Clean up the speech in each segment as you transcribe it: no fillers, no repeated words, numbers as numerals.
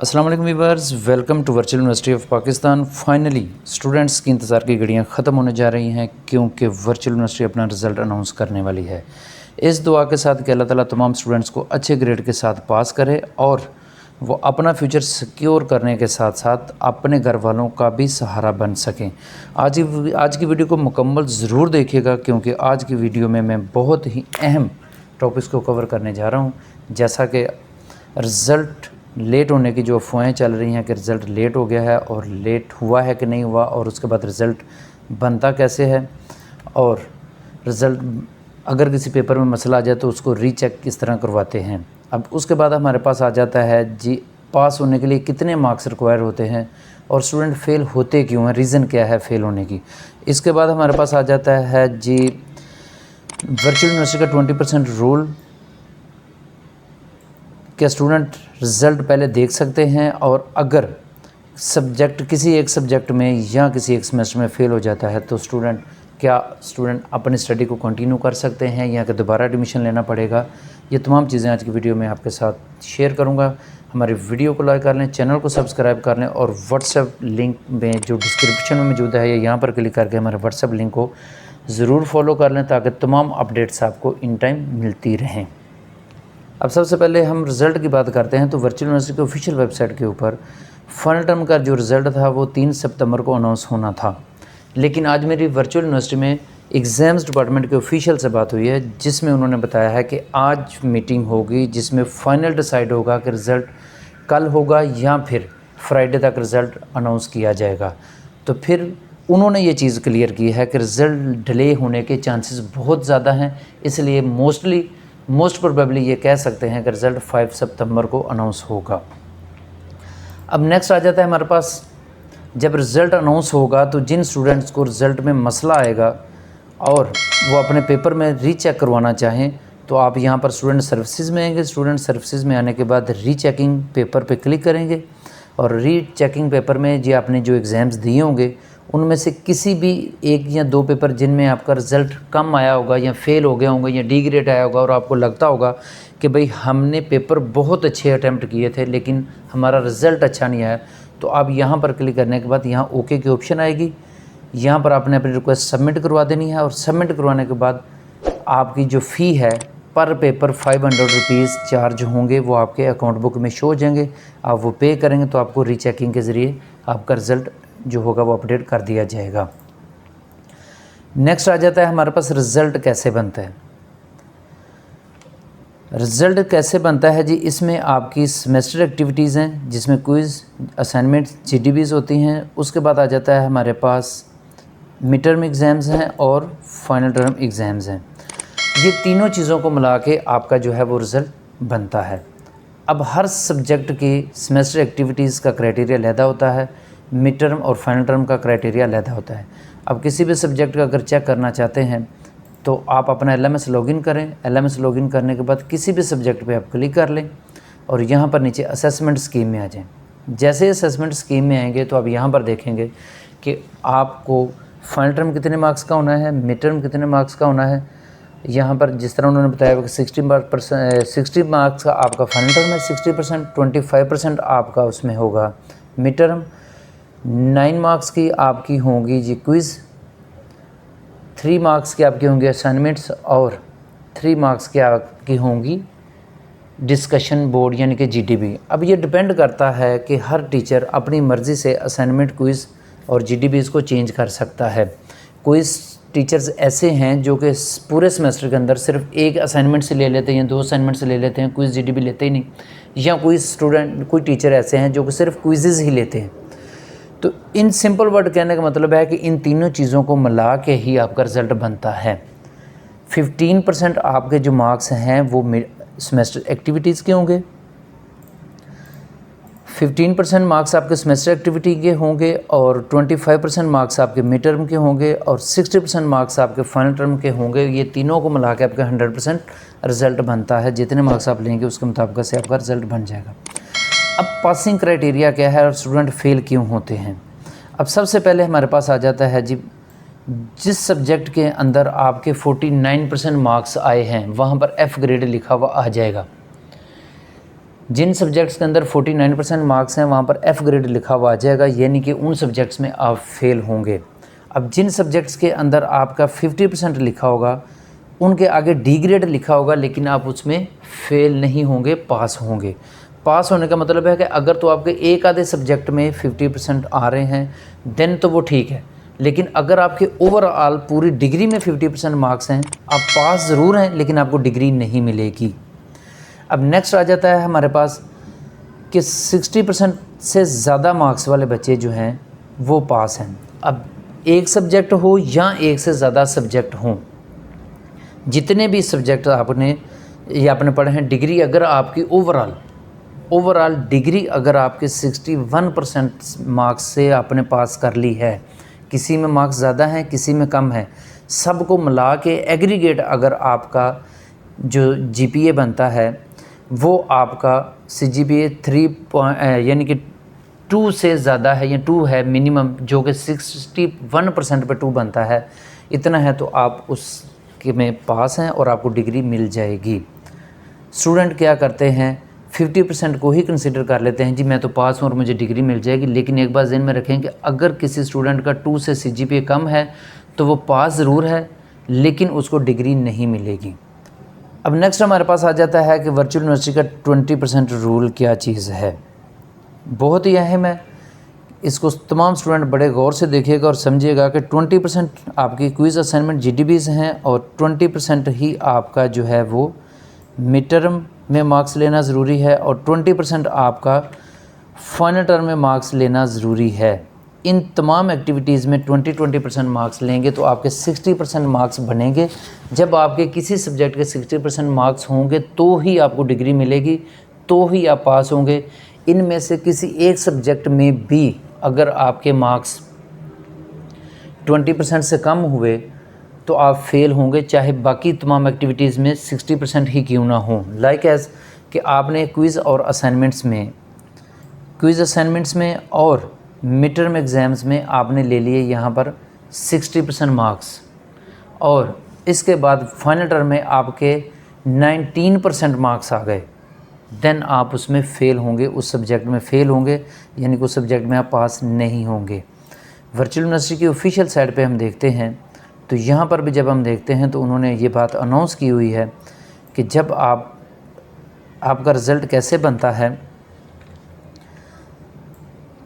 अस्सलाम वालेकुम viewers, welcome to Virtual University of Pakistan. Finally students की इंतज़ार की घड़ियां ख़त्म होने जा रही हैं क्योंकि वर्चुअल यूनिवर्सिटी अपना रिज़ल्ट अनाउंस करने वाली है। इस दुआ के साथ कि अल्लाह ताला तमाम स्टूडेंट्स को अच्छे ग्रेड के साथ पास करे और वो अपना फ्यूचर सिक्योर करने के साथ साथ अपने घर वालों का भी सहारा बन सकें। आज की वीडियो को मुकम्मल ज़रूर देखिएगा क्योंकि आज की वीडियो में मैं बहुत ही अहम टॉपिक्स को कवर करने जा रहा हूँ, जैसा कि रिज़ल्ट लेट होने की जो अफवाहें चल रही हैं कि रिज़ल्ट लेट हो गया है और लेट हुआ है कि नहीं हुआ, और उसके बाद रिज़ल्ट बनता कैसे है, और रिज़ल्ट अगर किसी पेपर में मसला आ जाए तो उसको रीचेक किस तरह करवाते हैं। अब उसके बाद हमारे पास आ जाता है जी पास होने के लिए कितने मार्क्स रिक्वायर होते हैं और स्टूडेंट फ़ेल होते क्यों हैं, रीज़न क्या है फ़ेल होने की। इसके बाद हमारे पास आ जाता है जी वर्चुअल यूनिवर्सिटी का 20% रूल। क्या स्टूडेंट रिज़ल्ट पहले देख सकते हैं, और अगर सब्जेक्ट किसी एक सब्जेक्ट में या किसी एक सेमेस्टर में फ़ेल हो जाता है तो स्टूडेंट अपनी स्टडी को कंटिन्यू कर सकते हैं या कि दोबारा एडमिशन लेना पड़ेगा। ये तमाम चीज़ें आज की वीडियो में आपके साथ शेयर करूंगा। हमारी वीडियो को लाइक कर लें, चैनल को सब्सक्राइब कर लें और व्हाट्सएप लिंक में जो डिस्क्रिप्शन में मौजूद है यहाँ पर क्लिक करके हमारे व्हाट्सएप लिंक को ज़रूर फॉलो कर लें ताकि तमाम अपडेट्स आपको इन टाइम मिलती रहें। अब सबसे पहले हम रिज़ल्ट की बात करते हैं तो वर्चुअल यूनिवर्सिटी की ऑफिशियल वेबसाइट के ऊपर फाइनल टर्म का जो रिज़ल्ट था वो 3 सितंबर को अनाउंस होना था, लेकिन आज मेरी वर्चुअल यूनिवर्सिटी में एग्ज़ाम्स डिपार्टमेंट के ऑफिशियल से बात हुई है जिसमें उन्होंने बताया है कि आज मीटिंग होगी जिसमें फ़ाइनल डिसाइड होगा कि रिज़ल्ट कल होगा या फिर फ्राइडे तक रिज़ल्ट अनाउंस किया जाएगा। तो फिर उन्होंने ये चीज़ क्लियर की है कि रिज़ल्ट डिले होने के चांसेस बहुत ज़्यादा हैं, इसलिए मोस्ट प्रोबेबली ये कह सकते हैं कि रिज़ल्ट 5 सितंबर को अनाउंस होगा। अब नेक्स्ट आ जाता है हमारे पास, जब रिज़ल्ट अनाउंस होगा तो जिन स्टूडेंट्स को रिज़ल्ट में मसला आएगा और वो अपने पेपर में रीचेक करवाना चाहें तो आप यहाँ पर स्टूडेंट सर्विसेज में आएंगे। स्टूडेंट सर्विसेज में आने के बाद रीचेकिंग पेपर पे क्लिक करेंगे और रीचेकिंग पेपर में जी आपने जो एग्ज़ाम्स दिए होंगे उनमें से किसी भी एक या दो पेपर जिनमें आपका रिज़ल्ट कम आया होगा या फ़ेल हो गया होगा या डी ग्रेड आया होगा और आपको लगता होगा कि भाई हमने पेपर बहुत अच्छे अटैम्प्ट किए थे लेकिन हमारा रिज़ल्ट अच्छा नहीं आया, तो आप यहाँ पर क्लिक करने के बाद यहाँ ओके की ऑप्शन आएगी। यहाँ पर आपने अपनी रिक्वेस्ट सबमिट करवा देनी है और सबमिट करवाने के बाद आपकी जो फ़ी है पर पेपर 500 रुपीज़ चार्ज होंगे, वो आपके अकाउंट बुक में शो हो जाएंगे। आप वो पे करेंगे तो आपको रीचेकिंग के ज़रिए आपका रिज़ल्ट जो होगा वो अपडेट कर दिया जाएगा। नेक्स्ट आ जाता है हमारे पास रिज़ल्ट कैसे बनता है। रिज़ल्ट कैसे बनता है जी, इसमें आपकी सेमेस्टर एक्टिविटीज़ हैं जिसमें क्विज़, असाइनमेंट, जीडीबीज़ होती हैं। उसके बाद आ जाता है हमारे पास मिड टर्म एग्ज़ाम्स हैं और फाइनल टर्म एग्ज़ाम्स हैं। ये तीनों चीज़ों को मिला के आपका जो है वो रिज़ल्ट बनता है। अब हर सब्जेक्ट की सेमेस्टर एक्टिविटीज़ का क्राइटेरिया अलग होता है, मिड टर्म और फाइनल टर्म का क्राइटेरिया अलग होता है। अब किसी भी सब्जेक्ट का अगर चेक करना चाहते हैं तो आप अपना LMS लॉगिन करें। LMS लॉगिन करने के बाद किसी भी सब्जेक्ट पे आप क्लिक कर लें और यहाँ पर नीचे असेसमेंट स्कीम में आ जाएं। जैसे ही असेसमेंट स्कीम में आएंगे तो आप यहाँ पर देखेंगे कि आपको फाइनल टर्म कितने मार्क्स का होना है, मिड टर्म कितने मार्क्स का होना है। यहाँ पर जिस तरह उन्होंने बताया कि 60 मार्क्स का आपका फाइनल टर्म है, 60%, 25% आपका उसमें होगा मिड टर्म, 9 मार्क्स की आपकी होंगी जी क्विज़, 3 मार्क्स की आपकी होंगी असाइनमेंट्स और 3 मार्क्स की आपकी होंगी डिस्कशन बोर्ड यानी कि जीडीबी। अब ये डिपेंड करता है कि हर टीचर अपनी मर्ज़ी से असाइनमेंट, क्विज़ और जीडीबीज़ को चेंज कर सकता है। कोई टीचर्स ऐसे हैं जो कि पूरे सेमेस्टर के अंदर सिर्फ एक असाइनमेंट से ले लेते हैं या 2 असाइनमेंट से ले लेते हैं, क्विज़ जीडीबी लेते ही नहीं, या कोई टीचर ऐसे हैं जो कि सिर्फ क्विज़ेज़ ही लेते हैं। तो इन सिंपल वर्ड कहने का मतलब है कि इन तीनों चीज़ों को मिला के ही आपका रिज़ल्ट बनता है। 15% आपके जो मार्क्स हैं वो सेमेस्टर एक्टिविटीज़ के होंगे, 15% मार्क्स आपके सेमेस्टर एक्टिविटी के होंगे और 25% मार्क्स आपके मिड टर्म के होंगे और 60% मार्क्स आपके फाइनल टर्म के होंगे। ये तीनों को मिला के आपका 100% रिज़ल्ट बनता है। जितने मार्क्स आप लेंगे उसके मुताबिक से आपका रिज़ल्ट बन जाएगा। अब पासिंग क्राइटेरिया क्या है और स्टूडेंट फेल क्यों होते हैं। अब सबसे पहले हमारे पास आ जाता है जी जिस सब्जेक्ट के अंदर आपके 49% मार्क्स आए हैं वहाँ पर F ग्रेड लिखा हुआ आ जाएगा। जिन सब्जेक्ट्स के अंदर 49% मार्क्स हैं वहाँ पर F ग्रेड लिखा हुआ आ जाएगा, यानी कि उन सब्जेक्ट्स में आप फेल होंगे। अब जिन सब्जेक्ट्स के अंदर आपका 50% लिखा होगा उनके आगे D ग्रेड लिखा होगा, लेकिन आप उसमें फेल नहीं होंगे, पास होंगे। पास होने का मतलब है कि अगर तो आपके एक आधे सब्जेक्ट में 50% आ रहे हैं देन तो वो ठीक है, लेकिन अगर आपके ओवरऑल पूरी डिग्री में 50% मार्क्स हैं, आप पास ज़रूर हैं लेकिन आपको डिग्री नहीं मिलेगी। अब नेक्स्ट आ जाता है हमारे पास कि 60% से ज़्यादा मार्क्स वाले बच्चे जो हैं वो पास हैं। अब एक सब्जेक्ट हो या एक से ज़्यादा सब्जेक्ट हों, जितने भी सब्जेक्ट आपने पढ़े हैं, डिग्री अगर आपकी ओवरऑल डिग्री अगर आपके 61% मार्क्स से आपने पास कर ली है, किसी में मार्क्स ज़्यादा हैं किसी में कम है, सबको मिला के एग्रीगेट अगर आपका जो जीपीए बनता है वो आपका सीजीपीए 3 यानी कि 2 से ज़्यादा है या 2 है मिनिमम, जो कि 61% पे 2 बनता है, इतना है तो आप उसके में पास हैं और आपको डिग्री मिल जाएगी। स्टूडेंट क्या करते हैं, 50% को ही कंसिडर कर लेते हैं, जी मैं तो पास हूँ और मुझे डिग्री मिल जाएगी। लेकिन एक बात ज़हन में रखें कि अगर किसी स्टूडेंट का 2 से सीजीपीए कम है तो वो पास ज़रूर है लेकिन उसको डिग्री नहीं मिलेगी। अब नेक्स्ट हमारे पास आ जाता है कि वर्चुअल यूनिवर्सिटी का 20% रूल क्या चीज़ है। बहुत ही अहम है, इसको तमाम स्टूडेंट बड़े गौर से देखिएगा और समझिएगा कि 20% आपकी क्विज़ असाइनमेंट जीडीबीज़ हैं और 20% ही आपका जो है वो मिड टर्म में मार्क्स लेना ज़रूरी है और 20% आपका फाइनल टर्म में मार्क्स लेना ज़रूरी है। इन तमाम एक्टिविटीज़ में 20% मार्क्स लेंगे तो आपके 60% मार्क्स बनेंगे। जब आपके किसी सब्जेक्ट के 60% मार्क्स होंगे तो ही आपको डिग्री मिलेगी, तो ही आप पास होंगे। इनमें से किसी एक सब्जेक्ट में भी अगर आपके मार्क्स 20% से कम हुए तो आप फेल होंगे, चाहे बाकी तमाम एक्टिविटीज़ में 60% ही क्यों ना हो। लाइक एज़ कि आपने क्विज़ असाइनमेंट्स में और मिड टर्म एग्ज़ाम्स में आपने ले लिए यहाँ पर 60% मार्क्स और इसके बाद फाइनल टर्म में आपके 19% मार्क्स आ गए, देन आप उसमें फ़ेल होंगे, उस सब्जेक्ट में फ़ेल होंगे, यानी कि उस सब्जेक्ट में आप पास नहीं होंगे। वर्चुअल यूनिवर्सिटी की ऑफिशियल साइट पे हम देखते हैं तो यहाँ पर भी जब हम देखते हैं तो उन्होंने ये बात अनाउंस की हुई है कि जब आपका रिज़ल्ट कैसे बनता है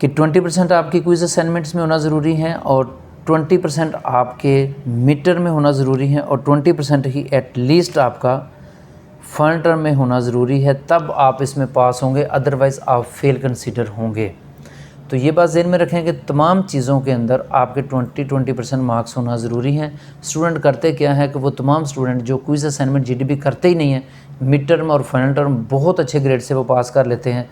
कि 20% आपकी क्विज़ असाइनमेंट्स में होना ज़रूरी है और 20% आपके मिड टर्म में होना ज़रूरी है और 20% ही एटलीस्ट आपका फाइनल टर्म में होना ज़रूरी है, तब आप इसमें पास होंगे, अदरवाइज़ आप फेल कंसीडर होंगे। तो ये बात ज़हन में रखें कि तमाम चीज़ों के अंदर आपके 20% मार्क्स होना ज़रूरी हैं। स्टूडेंट करते क्या है कि वो तमाम स्टूडेंट जो क्विज़ असाइनमेंट जीडीबी करते ही नहीं हैं, मिड टर्म और फाइनल टर्म बहुत अच्छे ग्रेड से वो पास कर लेते हैं,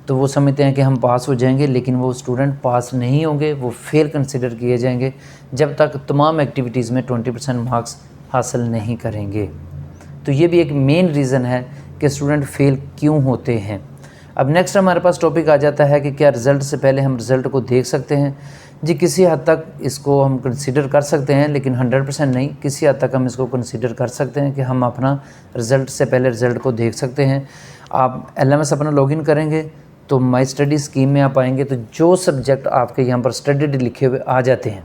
तो वो समझते हैं कि हम पास हो जाएंगे, लेकिन वो स्टूडेंट पास नहीं होंगे, वो फेल कंसिडर किए जाएंगे जब तक तमाम एक्टिविटीज़ में 20% मार्क्स हासिल नहीं करेंगे। तो ये भी एक मेन रीज़न है कि स्टूडेंट फेल क्यों होते हैं। अब नेक्स्ट हमारे पास टॉपिक आ जाता है कि क्या रिज़ल्ट से पहले हम रिज़ल्ट को देख सकते हैं। जी किसी हद तक इसको हम कंसीडर कर सकते हैं, लेकिन 100% नहीं, किसी हद तक हम इसको कंसीडर कर सकते हैं कि हम अपना रिज़ल्ट से पहले रिज़ल्ट को देख सकते हैं। आप LMS अपना लॉगिन करेंगे तो माई स्टडी स्कीम में आप आएंगे तो जो सब्जेक्ट आपके यहाँ पर स्टडीड लिखे हुए आ जाते हैं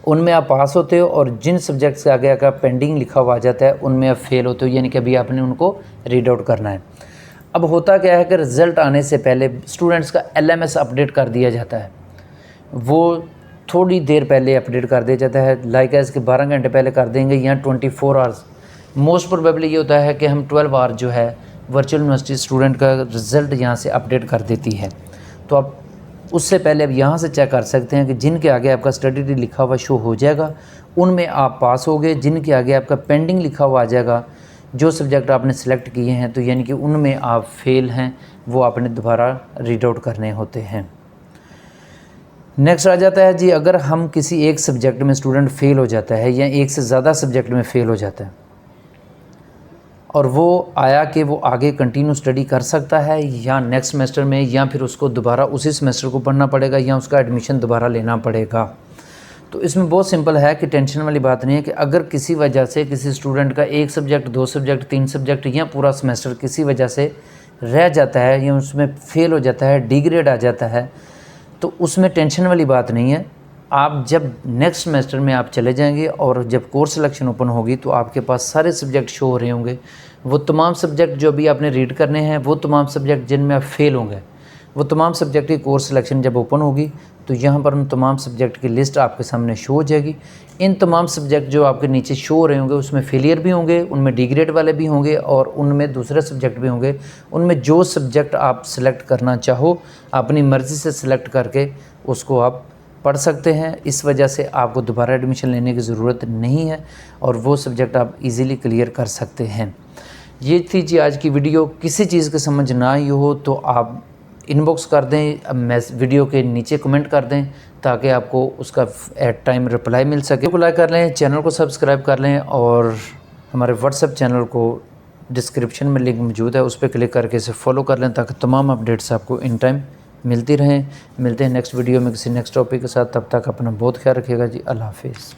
उनमें आप पास होते हो और जिन सब्जेक्ट से आगे का पेंडिंग लिखा हुआ आ जाता है उनमें आप फेल होते हो, यानी कि अभी आपने उनको रीड आउट करना है। अब होता क्या है कि रिज़ल्ट आने से पहले स्टूडेंट्स का LMS अपडेट कर दिया जाता है, वो थोड़ी देर पहले अपडेट कर दिया जाता है, लाइक एज़ के 12 घंटे पहले कर देंगे या 24 आवर्स। मोस्ट प्रोबेबली ये होता है कि हम 12 आवर जो है वर्चुअल यूनिवर्सिटी स्टूडेंट का रिज़ल्ट यहाँ से अपडेट कर देती है, तो आप उससे पहले अब यहाँ से चेक कर सकते हैं कि जिनके आगे आपका स्टडी लिखा हुआ शो हो जाएगा उनमें आप पास हो गए, जिनके आगे आपका पेंडिंग लिखा हुआ आ जाएगा, जो सब्जेक्ट आपने सेलेक्ट किए हैं तो यानी कि उनमें आप फेल हैं, वो आपने दोबारा रीड आउट करने होते हैं। नेक्स्ट आ जाता है जी, अगर हम किसी एक सब्जेक्ट में स्टूडेंट फेल हो जाता है या एक से ज़्यादा सब्जेक्ट में फेल हो जाता है और वो आया कि वो आगे कंटिन्यू स्टडी कर सकता है या नेक्स्ट सेमेस्टर में, या फिर उसको दोबारा उसी सेमेस्टर को पढ़ना पड़ेगा या उसका एडमिशन दोबारा लेना पड़ेगा। तो इसमें बहुत सिंपल है कि टेंशन वाली बात नहीं है कि अगर किसी वजह से किसी स्टूडेंट का एक सब्जेक्ट, 2 सब्जेक्ट, 3 सब्जेक्ट या पूरा सेमेस्टर किसी वजह से रह जाता है या उसमें फ़ेल हो जाता है, डिग्रेड आ जाता है, तो उसमें टेंशन वाली बात नहीं है। आप जब नेक्स्ट सेमेस्टर में आप चले जाएंगे और जब कोर्स सिलेक्शन ओपन होगी तो आपके पास सारे सब्जेक्ट शो हो रहे होंगे। वो तमाम सब्जेक्ट जो अभी आपने रीड करने हैं, वो तमाम सब्जेक्ट जिनमें आप फेल होंगे, वो तमाम सब्जेक्ट की कोर्स सिलेक्शन जब ओपन होगी तो यहाँ पर उन तमाम सब्जेक्ट की लिस्ट आपके सामने शो हो जाएगी। इन तमाम सब्जेक्ट जो आपके नीचे शो हो रहे होंगे उसमें फेलियर भी होंगे, उनमें डिग्रेड वाले भी होंगे और उनमें दूसरे सब्जेक्ट भी होंगे। उनमें जो सब्जेक्ट आप सिलेक्ट करना चाहो अपनी मर्ज़ी से सिलेक्ट करके उसको आप पढ़ सकते हैं। इस वजह से आपको दोबारा एडमिशन लेने की ज़रूरत नहीं है और वो सब्जेक्ट आप इजीली क्लियर कर सकते हैं। ये थी जी आज की वीडियो। किसी चीज़ की समझ ना आई हो तो आप इनबॉक्स कर दें, वीडियो के नीचे कमेंट कर दें ताकि आपको उसका एट टाइम रिप्लाई मिल सके। को लाइक कर लें, चैनल को सब्सक्राइब कर लें और हमारे व्हाट्सएप चैनल को डिस्क्रिप्शन में लिंक मौजूद है, उस पर क्लिक करके इसे फॉलो कर लें ताकि तमाम अपडेट्स आपको इन टाइम मिलती रहें। मिलते हैं नेक्स्ट वीडियो में किसी नेक्स्ट टॉपिक के साथ। तब तक अपना बहुत ख्याल रखिएगा जी। अल्लाह हाफिज़।